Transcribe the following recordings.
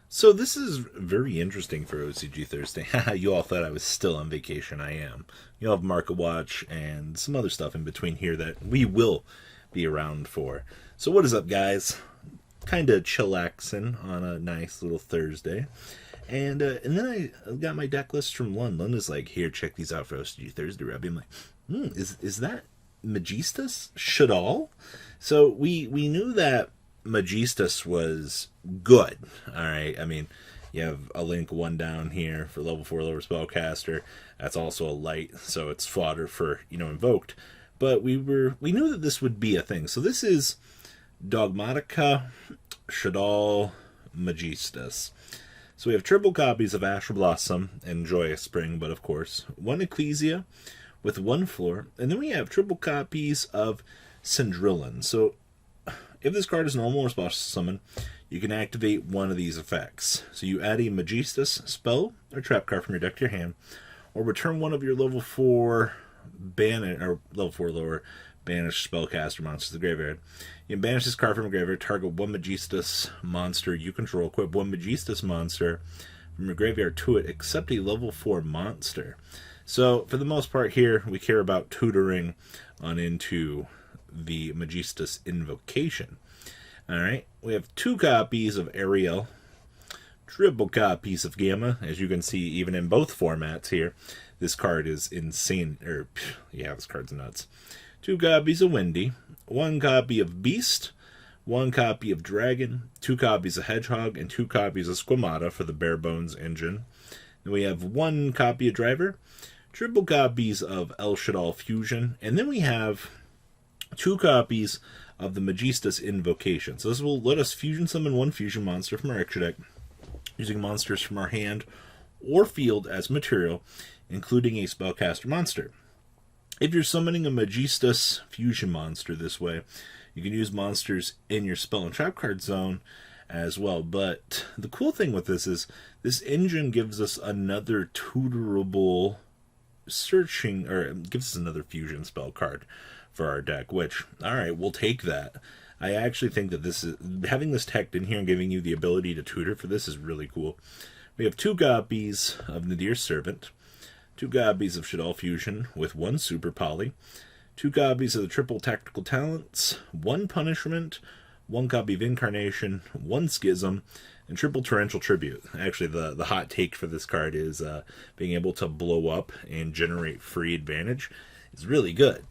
So this is very interesting for OCG Thursday. You all thought I was still on vacation. I am. You'll have Market Watch and some other stuff in between here that we will be around for. So what is up, guys? Kind of chillaxing on a nice little Thursday. And then I got my deck list from Lund. Lund is like, here, check these out for OCG Thursday, Robbie. I'm like, is that Magistus? Shaddolls? So we knew that Magistus was good. All right. I mean, you have a link 1 down here for level 4 lower spellcaster. That's also a light, so it's fodder for, invoked. But we knew that this would be a thing. So this is Dogmatica, Shaddolls, Magistus. So we have triple copies of Ash Blossom and Joyous Spring, but of course, 1 Ecclesia with 1 floor. And then we have triple copies of Syndrillan. So if this card is normal or special summon, you can activate one of these effects. So you add a Magistus spell or trap card from your deck to your hand, or return one of your level 4 level 4 lower banished spellcaster monsters to the graveyard. You can banish this card from the graveyard, target 1 Magistus monster you control, equip 1 Magistus monster from your graveyard to it, except a level 4 monster. So for the most part here, we care about tutoring on into the Magistus Invocation. Alright, we have 2 copies of Ariel, triple copies of Gamma. As you can see, even in both formats here, this card is insane. This card's nuts. 2 copies of Windy, 1 copy of Beast, 1 copy of Dragon, 2 copies of Hedgehog, and 2 copies of Squamata for the Bare Bones engine. Then we have 1 copy of Driver, triple copies of El Shaddai Fusion, and then we have 2 copies of the Magistus Invocation. So this will let us fusion summon 1 fusion monster from our extra deck, using monsters from our hand or field as material, including a spellcaster monster. If you're summoning a Magistus fusion monster this way, you can use monsters in your spell and trap card zone as well. But the cool thing with this is this engine gives us another tutorable searching, or gives us another fusion spell card for our deck, which, alright, we'll take that. I actually think that this is, having this tech in here and giving you the ability to tutor for this is really cool. We have 2 copies of Nadir's Servant, 2 copies of Shaddolls Fusion with 1 Super Poly, 2 copies of the Triple Tactical Talents, 1 Punishment, 1 copy of Incarnation, 1 Schism, and triple Torrential Tribute. Actually, the hot take for this card is being able to blow up and generate free advantage is really good.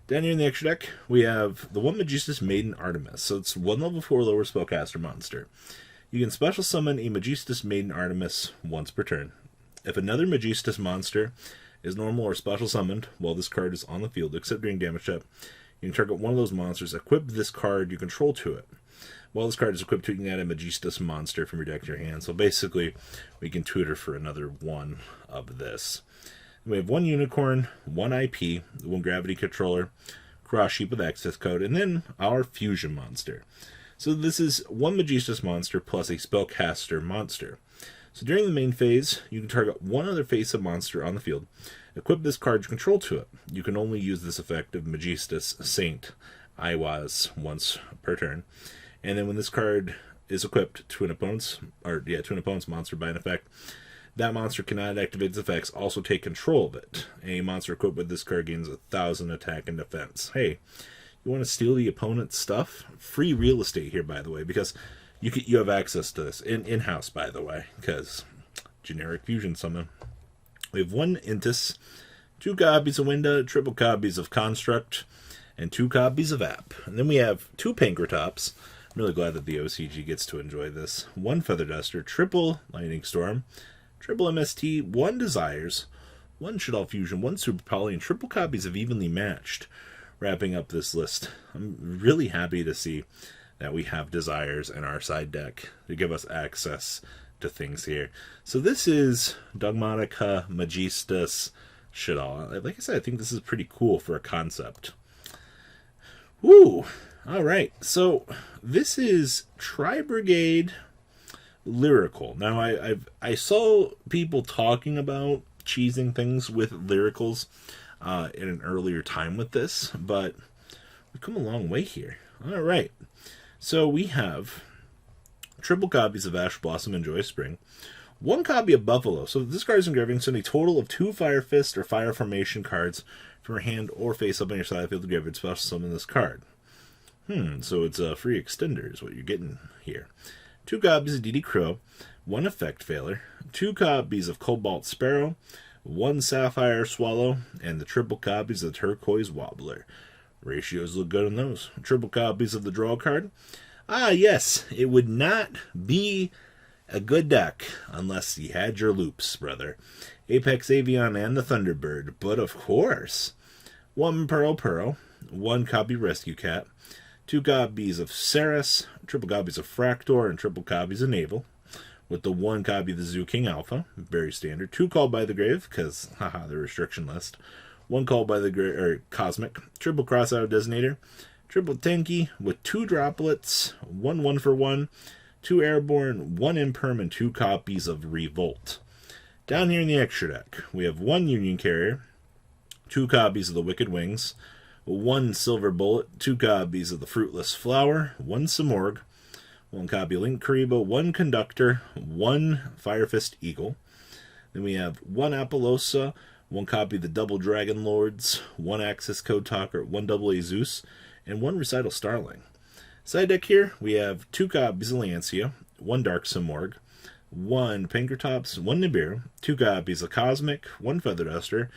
Down here in the extra deck, we have the 1 Magistus Maiden Artemis. So it's 1 level 4 lower spellcaster monster. You can special summon a Magistus Maiden Artemis once per turn. If another Magistus monster is normal or special summoned while this card is on the field, except during damage step, you can target one of those monsters, equip this card you control to it. While this card is equipped, you can add a Magistus monster from your deck to your hand. So basically, we can tutor for another 1 of this. We have 1 Unicorn, 1 IP, 1 Gravity Controller, Cross Sheep with access code, and then our Fusion monster. So this is 1 Magistus monster plus a Spellcaster monster. So during the main phase, you can target 1 other face-up monster on the field. Equip this card you control to it. You can only use this effect of Magistus Saint Iwaz once per turn. And then when this card is equipped to an opponent's monster by an effect, that monster cannot activate its effects, also take control of it. A monster equipped with this card gains 1,000 attack and defense. Hey, you want to steal the opponent's stuff? Free real estate here, by the way, because you have access to this in-house, by the way, because generic fusion summon. We have 1 Intis, 2 copies of Winda, triple copies of Construct, and 2 copies of App. And then we have 2 Pankratops. I'm really glad that the OCG gets to enjoy this. 1 Feather Duster, triple Lightning Storm, triple MST, 1 Desires, 1 Shaddolls Fusion, 1 Super Poly, and triple copies of Evenly Matched. Wrapping up this list. I'm really happy to see that we have Desires in our side deck to give us access to things here. So this is Dogmatica, Magistus, Shaddolls. Like I said, I think this is pretty cool for a concept. Woo! Alright, so this is Tribrigade Lyrical. Now, I saw people talking about cheesing things with lyricals in an earlier time with this, but We've come a long way here. All right. So we have triple copies of Ash Blossom and Joy Spring, one copy of Buffalo. So this card's engraving, send a total of 2 Fire Fist or Fire Formation cards from your hand or face up on your side of the field to graveyard special summon this card. So it's a free extender is what you're getting here. 2 copies of DD Crow, 1 Effect Failure, 2 copies of Cobalt Sparrow, 1 Sapphire Swallow, and the triple copies of Turquoise Wobbler. Ratios look good on those. Triple copies of the draw card. Ah, yes, it would not be a good deck unless you had your loops, brother. Apex Avian and the Thunderbird, but of course, 1 Pearl, 1 copy Rescue Cat, 2 copies of Ceres, triple copies of Fractor, and triple copies of Naval, with the 1 copy of the Zoo King Alpha, very standard. 2 Called by the Grave, because, haha, the restriction list. 1 Called by the Grave, or Cosmic, triple Crossout Designator, triple Tenki, with 2 Droplets, 1 1-for-1, 2 Airborne, 1 Imperm, and 2 copies of Revolt. Down here in the extra deck, we have 1 Union Carrier, 2 copies of the Wicked Wings, 1 Silver Bullet, 2 copies of the Fruitless Flower, 1 Simorg, 1 copy of Link Karibo, 1 Conductor, 1 Fire Fist Eagle. Then we have 1 Apollosa, 1 copy of the Double Dragon Lords, 1 Access Code Talker, 1 Double A Zeus, and 1 Recital Starling. Side deck here, we have 2 copies of Lancia, 1 Dark Simorg, 1 Pinkertops, 1 Nibiru, 2 copies of Cosmic, 1 Feather Duster,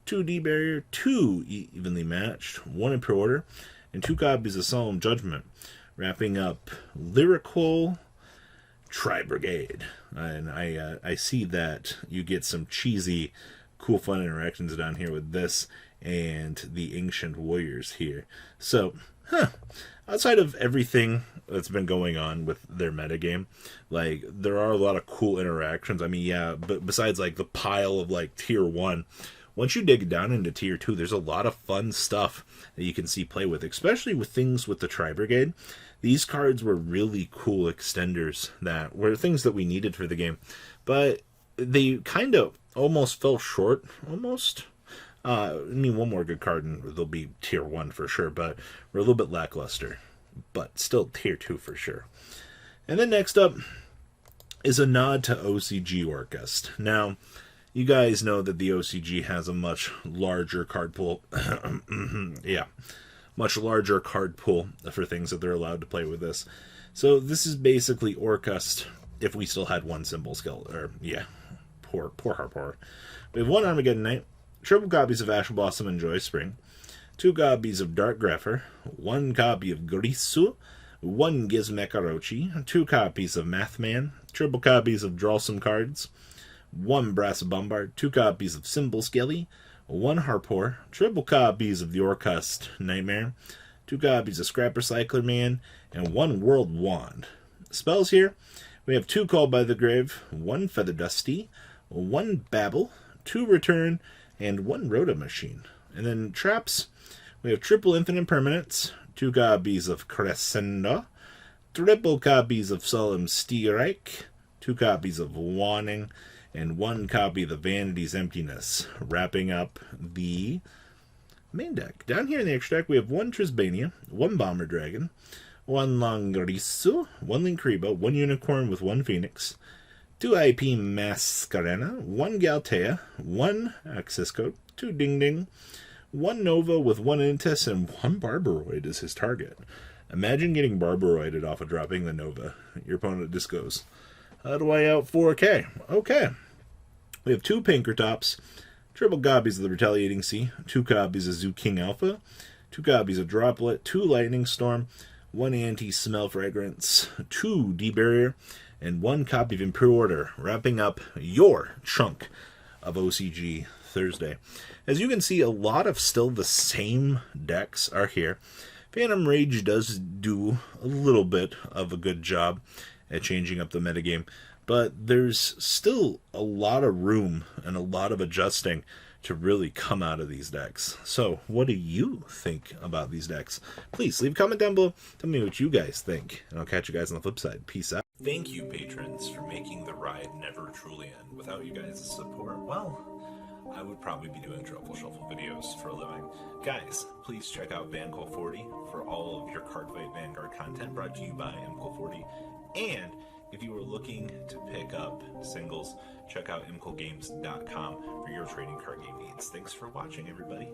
2 D-Barrier, 2 Evenly Matched, 1 Impure Order, and 2 copies of Solemn Judgment, wrapping up Lyrical Tribrigade. And I see that you get some cheesy, cool, fun interactions down here with this and the Ancient Warriors here. So, outside of everything that's been going on with their metagame, like, there are a lot of cool interactions. I mean, yeah, but besides, like, the pile of, like, Tier 1, once you dig down into Tier 2, there's a lot of fun stuff that you can see play with, especially with things with the Tribrigade. These cards were really cool extenders that were things that we needed for the game, but they kind of almost fell short, almost. I mean, one more good card and they'll be Tier 1 for sure, but we're a little bit lackluster, but still Tier 2 for sure. And then next up is a nod to OCG Orcust. Now, you guys know that the OCG has a much larger card pool. Yeah, much larger card pool for things that they're allowed to play with this. So this is basically Orcust if we still had 1 symbol skill. Or, yeah, poor Harpour. We have 1 Armageddon Knight, triple copies of Ash Blossom and Joy Spring, 2 copies of Dark Grepher, 1 copy of Grisu, 1 Gizmekarochi, 2 copies of Mathman, triple copies of Draw Some Cards, 1 Brass Bombard, 2 copies of Symbol Skelly, 1 Harpour, triple copies of the Orcust Nightmare, 2 copies of Scrap Recycler Man, and 1 World Wand. Spells here, we have 2 Called by the Grave, 1 Feather Dusty, 1 Babble, 2 Return, and 1 Rhoda Machine. And then traps, we have triple Infinite Permanents, 2 copies of Crescenda, triple copies of Solemn Stierreich, 2 copies of Wanning, and 1 copy of the Vanity's Emptiness, wrapping up the main deck. Down here in the extra deck, we have 1 Trisbania, 1 Bomber Dragon, 1 Langrisu, 1 Linkriba, 1 Unicorn with 1 Phoenix, 2 IP Mascarena, 1 Galtea, 1 Access Code, 2 Ding Ding, 1 Nova with 1 Intis, and 1 Barbaroid is his target. Imagine getting Barbaroided off of dropping the Nova. Your opponent just goes, how do I out 4K? Okay. We have 2 Pinkertops, triple copies of the Retaliating Sea, 2 copies of Zoo King Alpha, 2 copies of Droplet, 2 Lightning Storm, 1 Anti-Smell Fragrance, 2 D-Barrier, and 1 copy of Impure Order, wrapping up your chunk of OCG Thursday. As you can see, a lot of still the same decks are here. Phantom Rage does do a little bit of a good job at changing up the metagame, but there's still a lot of room and a lot of adjusting to really come out of these decks. So what do you think about these decks? Please leave a comment down below. Tell me what you guys think, and I'll catch you guys on the flip side. Peace out. Thank you, patrons, for making the ride never truly end. Without you guys' support, well, I would probably be doing Truffle Shuffle videos for a living. Guys, please check out Vanquil40 for all of your Cardfight Vanguard content brought to you by Imquil40. And if you are looking to pick up singles, check out imquilgames.com for your trading card game needs. Thanks for watching, everybody.